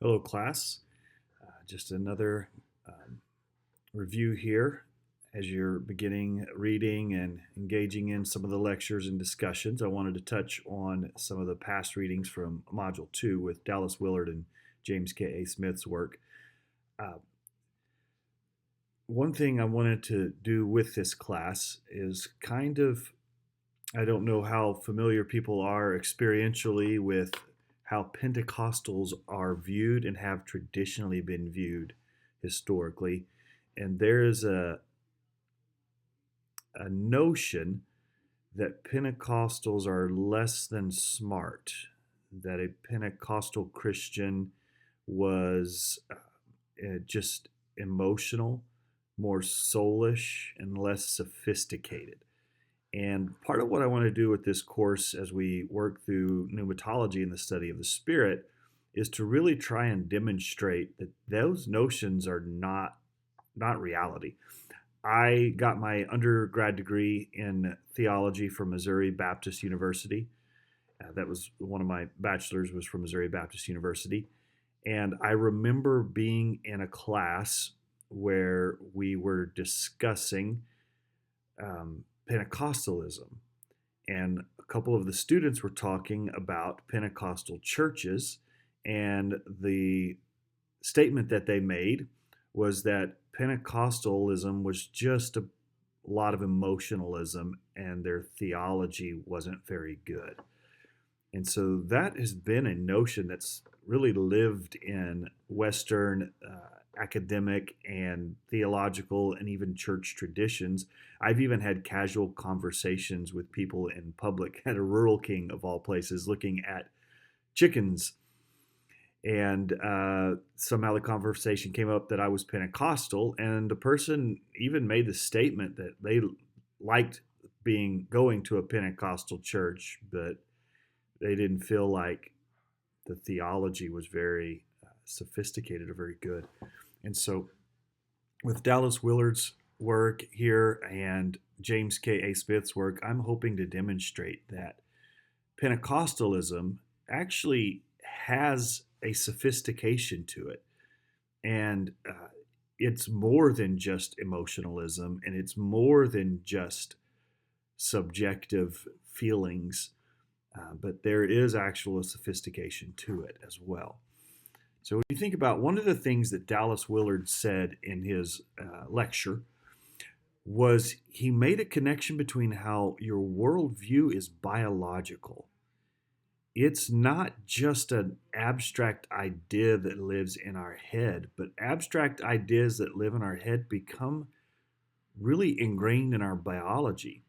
Hello, class. Just another review here as you're beginning reading and engaging in some of the lectures and discussions. I wanted to touch on some of the past readings from Module 2 with Dallas Willard and James K.A. Smith's work. One thing I wanted to do with this class is I don't know how familiar people are experientially with how Pentecostals are viewed and have traditionally been viewed historically. And there is a notion that Pentecostals are less than smart, that a Pentecostal Christian was just emotional, more soulish, and less sophisticated. And part of what I want to do with this course as we work through pneumatology and the study of the Spirit is to really try and demonstrate that those notions are not reality. I got my undergrad degree in theology from Missouri Baptist University. That was one of my bachelor's was from Missouri Baptist University. And I remember being in a class where we were discussing Pentecostalism. And a couple of the students were talking about Pentecostal churches, and the statement that they made was that Pentecostalism was just a lot of emotionalism and their theology wasn't very good. And so that has been a notion that's really lived in Western academic and theological and even church traditions. I've even had casual conversations with people in public at a Rural King of all places looking at chickens. And somehow the conversation came up that I was Pentecostal, and the person even made the statement that they liked going to a Pentecostal church, but they didn't feel like the theology was very sophisticated or very good. And so with Dallas Willard's work here and James K.A. Smith's work, I'm hoping to demonstrate that Pentecostalism actually has a sophistication to it. And it's more than just emotionalism, and it's more than just subjective feelings, but there is actual sophistication to it as well. So when you think about one of the things that Dallas Willard said in his lecture was he made a connection between how your worldview is biological. It's not just an abstract idea that lives in our head, but abstract ideas that live in our head become really ingrained in our biology.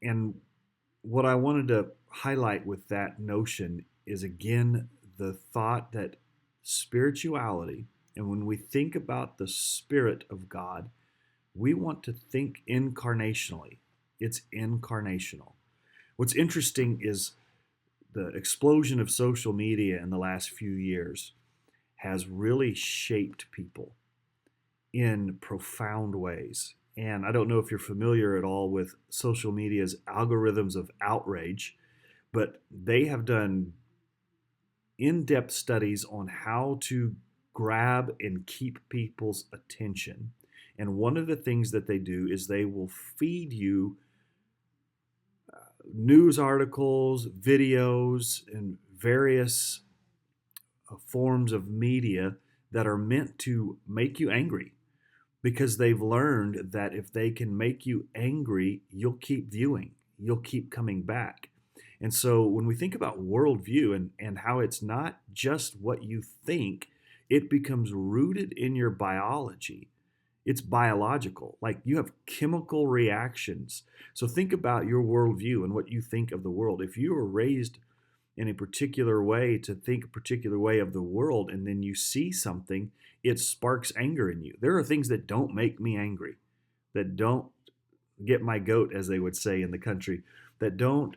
And what I wanted to highlight with that notion is again the thought that spirituality, and when we think about the Spirit of God, we want to think incarnationally. It's incarnational. What's interesting is the explosion of social media in the last few years has really shaped people in profound ways. And I don't know if you're familiar at all with social media's algorithms of outrage, but they have done in-depth studies on how to grab and keep people's attention. And one of the things that they do is they will feed you news articles, videos, and various forms of media that are meant to make you angry, because they've learned that if they can make you angry, you'll keep viewing, you'll keep coming back. And so when we think about worldview and how it's not just what you think, it becomes rooted in your biology. It's biological. Like you have chemical reactions. So think about your worldview and what you think of the world. If you were raised in a particular way to think a particular way of the world, and then you see something, it sparks anger in you. There are things that don't make me angry, that don't get my goat, as they would say in the country, that don't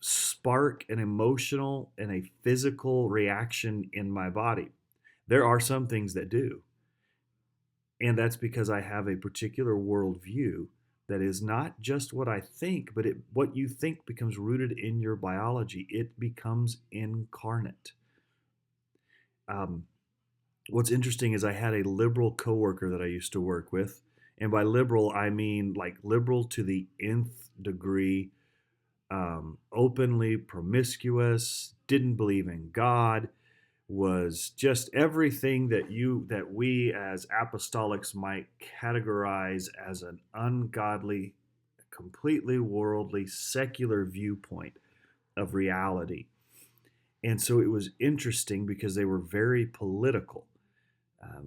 spark an emotional and a physical reaction in my body. There are some things that do. And that's because I have a particular worldview that is not just what I think, but what you think becomes rooted in your biology. It becomes incarnate. Um, what's interesting is I had a liberal coworker that I used to work with, and by liberal I mean like liberal to the nth degree, openly promiscuous, didn't believe in God, was just everything that we as apostolics might categorize as an ungodly, completely worldly, secular viewpoint of reality. And so it was interesting because they were very political.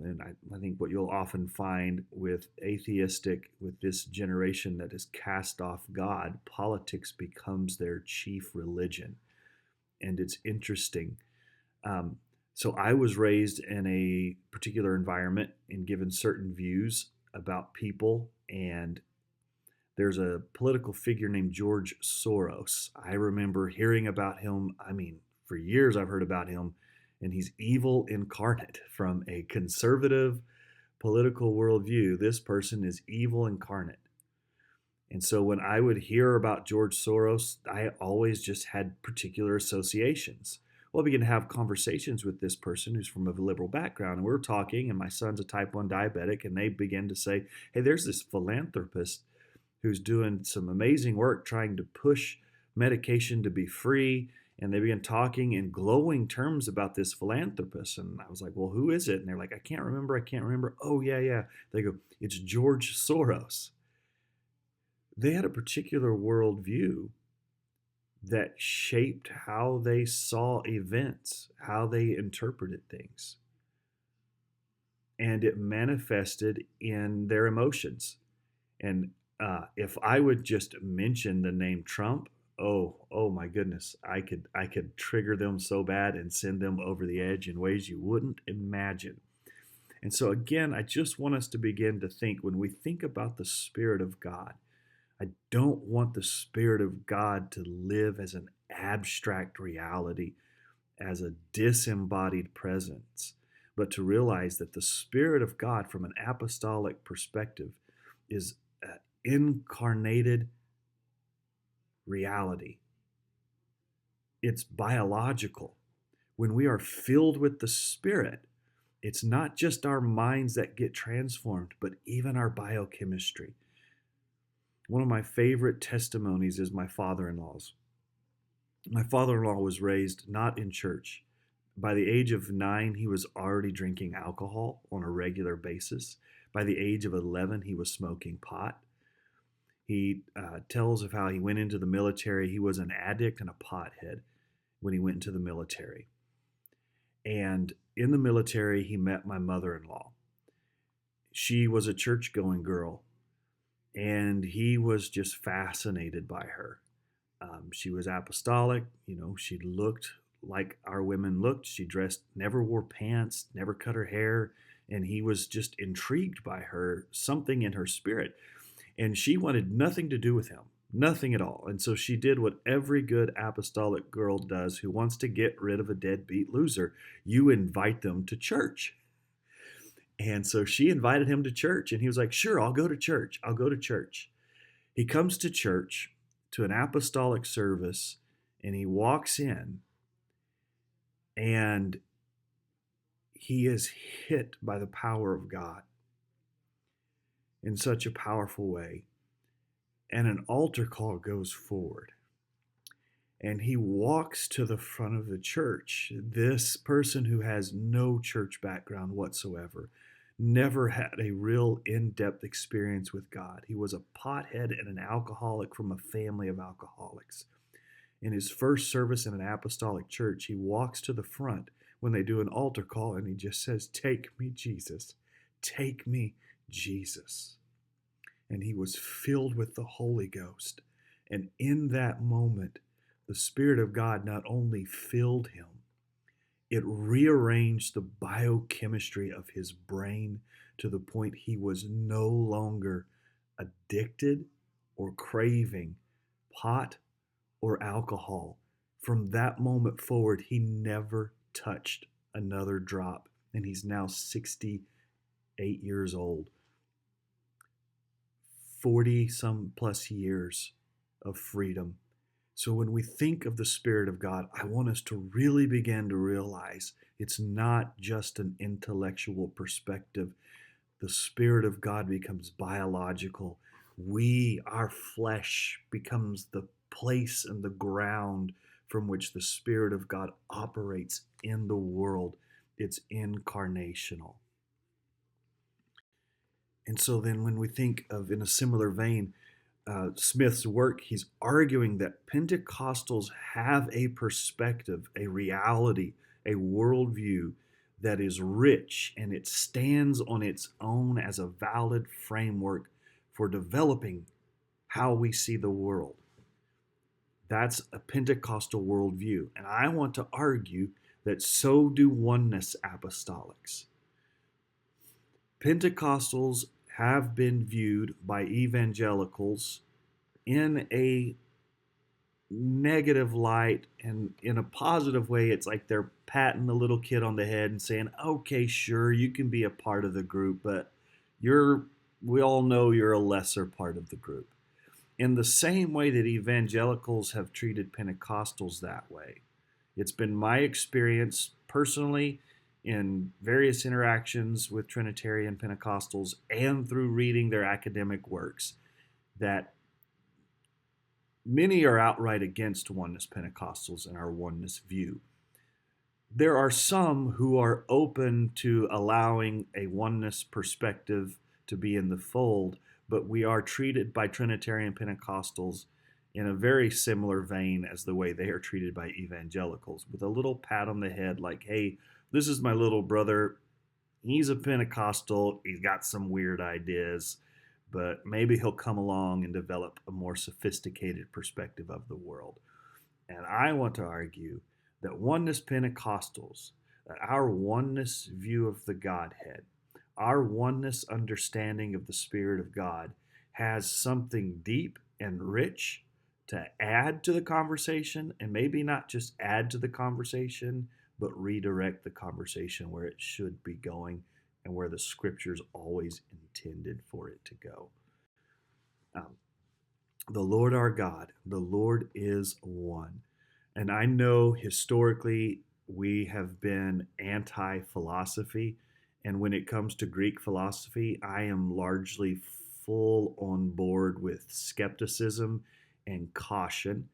And I think what you'll often find with with this generation that has cast off God, politics becomes their chief religion. And it's interesting. Um, so I was raised in a particular environment and given certain views about people. And there's a political figure named George Soros. I remember hearing about him. I mean, for years I've heard about him, and he's evil incarnate from a conservative political worldview. This person is evil incarnate. And so when I would hear about George Soros, I always just had particular associations. Well, I began to have conversations with this person who's from a liberal background, and we were talking, and my son's a type 1 diabetic, and they began to say, hey, there's this philanthropist who's doing some amazing work trying to push medication to be free. And they began talking in glowing terms about this philanthropist. And I was like, well, who is it? And they're like, I can't remember. I can't remember. Oh, yeah, yeah. They go, it's George Soros. They had a particular worldview that shaped how they saw events, how they interpreted things. And it manifested in their emotions. And if I would just mention the name Trump, oh my goodness, I could trigger them so bad and send them over the edge in ways you wouldn't imagine. And so again, I just want us to begin to think when we think about the Spirit of God. I don't want the Spirit of God to live as an abstract reality, as a disembodied presence, but to realize that the Spirit of God, from an apostolic perspective, is incarnated reality. It's biological. When we are filled with the Spirit, it's not just our minds that get transformed, but even our biochemistry. One of my favorite testimonies is my father-in-law's. My father-in-law was raised not in church. By the age of 9, he was already drinking alcohol on a regular basis. By the age of 11, he was smoking pot. He tells of how he went into the military. He was an addict and a pothead when he went into the military. And in the military, he met my mother-in-law. She was a church-going girl, and he was just fascinated by her. She was apostolic. She looked like our women looked. She dressed, never wore pants, never cut her hair, and he was just intrigued by her, something in her spirit. And she wanted nothing to do with him, nothing at all. And so she did what every good apostolic girl does who wants to get rid of a deadbeat loser. You invite them to church. And so she invited him to church, and he was like, sure, I'll go to church. I'll go to church. He comes to church, to an apostolic service, and he walks in, and he is hit by the power of God in such a powerful way. And an altar call goes forward. And he walks to the front of the church. This person who has no church background whatsoever, never had a real in-depth experience with God. He was a pothead and an alcoholic from a family of alcoholics. In his first service in an apostolic church, he walks to the front when they do an altar call, and he just says, take me, Jesus. Take me, Jesus. And he was filled with the Holy Ghost. And in that moment, the Spirit of God not only filled him, it rearranged the biochemistry of his brain to the point he was no longer addicted or craving pot or alcohol. From that moment forward, he never touched another drop. And he's now 68 years old. 40 some plus years of freedom. So when we think of the Spirit of God, I want us to really begin to realize it's not just an intellectual perspective. The Spirit of God becomes biological. Our flesh, becomes the place and the ground from which the Spirit of God operates in the world. It's incarnational. And so then when we think of, in a similar vein, Smith's work, he's arguing that Pentecostals have a perspective, a reality, a worldview that is rich, and it stands on its own as a valid framework for developing how we see the world. That's a Pentecostal worldview. And I want to argue that so do oneness apostolics. Pentecostals have been viewed by evangelicals in a negative light, and in a positive way, it's like they're patting the little kid on the head and saying, okay, sure, you can be a part of the group, but we all know you're a lesser part of the group. In the same way that evangelicals have treated Pentecostals that way. It's been my experience personally in various interactions with Trinitarian Pentecostals and through reading their academic works that many are outright against oneness Pentecostals and our oneness view. There are some who are open to allowing a oneness perspective to be in the fold, but we are treated by Trinitarian Pentecostals in a very similar vein as the way they are treated by evangelicals, with a little pat on the head like, hey, this is my little brother. He's a Pentecostal. He's got some weird ideas, but maybe he'll come along and develop a more sophisticated perspective of the world. And I want to argue that oneness Pentecostals, that our oneness view of the Godhead, our oneness understanding of the Spirit of God has something deep and rich to add to the conversation, and maybe not just add to the conversation, but redirect the conversation where it should be going and where the scriptures always intended for it to go. The Lord our God, the Lord is one. And I know historically we have been anti-philosophy. And when it comes to Greek philosophy, I am largely full on board with skepticism and caution,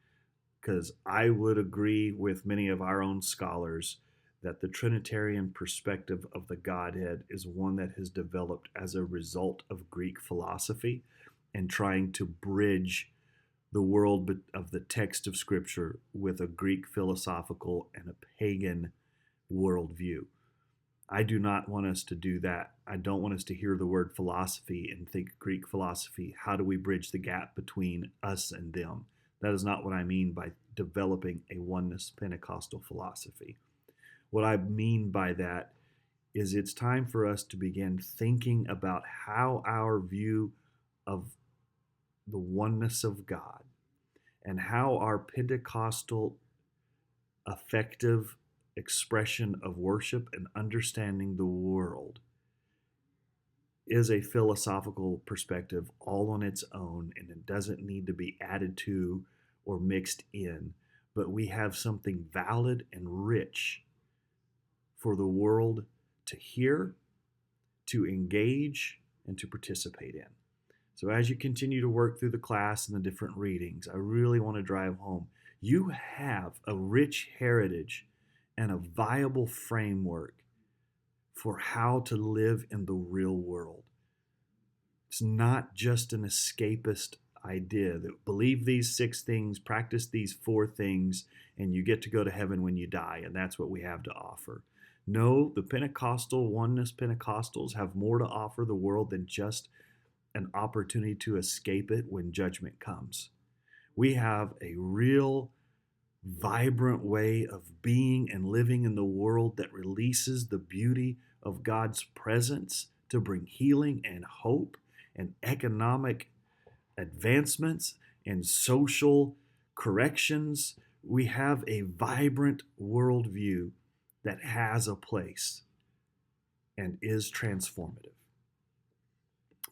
because I would agree with many of our own scholars that the Trinitarian perspective of the Godhead is one that has developed as a result of Greek philosophy and trying to bridge the world of the text of Scripture with a Greek philosophical and a pagan worldview. I do not want us to do that. I don't want us to hear the word philosophy and think Greek philosophy. How do we bridge the gap between us and them? That is not what I mean by developing a oneness Pentecostal philosophy. What I mean by that is it's time for us to begin thinking about how our view of the oneness of God and how our Pentecostal effective expression of worship and understanding the world is a philosophical perspective all on its own, and it doesn't need to be added to or mixed in, but we have something valid and rich for the world to hear, to engage, and to participate in. So as you continue to work through the class and the different readings, I really want to drive home, you have a rich heritage and a viable framework for how to live in the real world. It's not just an escapist idea that believe these 6 things, practice these 4 things, and you get to go to heaven when you die, and that's what we have to offer. No, the Pentecostal, oneness Pentecostals have more to offer the world than just an opportunity to escape it when judgment comes. We have a real vibrant way of being and living in the world that releases the beauty of God's presence to bring healing and hope and economic advancements and social corrections. We have a vibrant worldview that has a place and is transformative.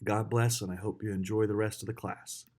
God bless, and I hope you enjoy the rest of the class.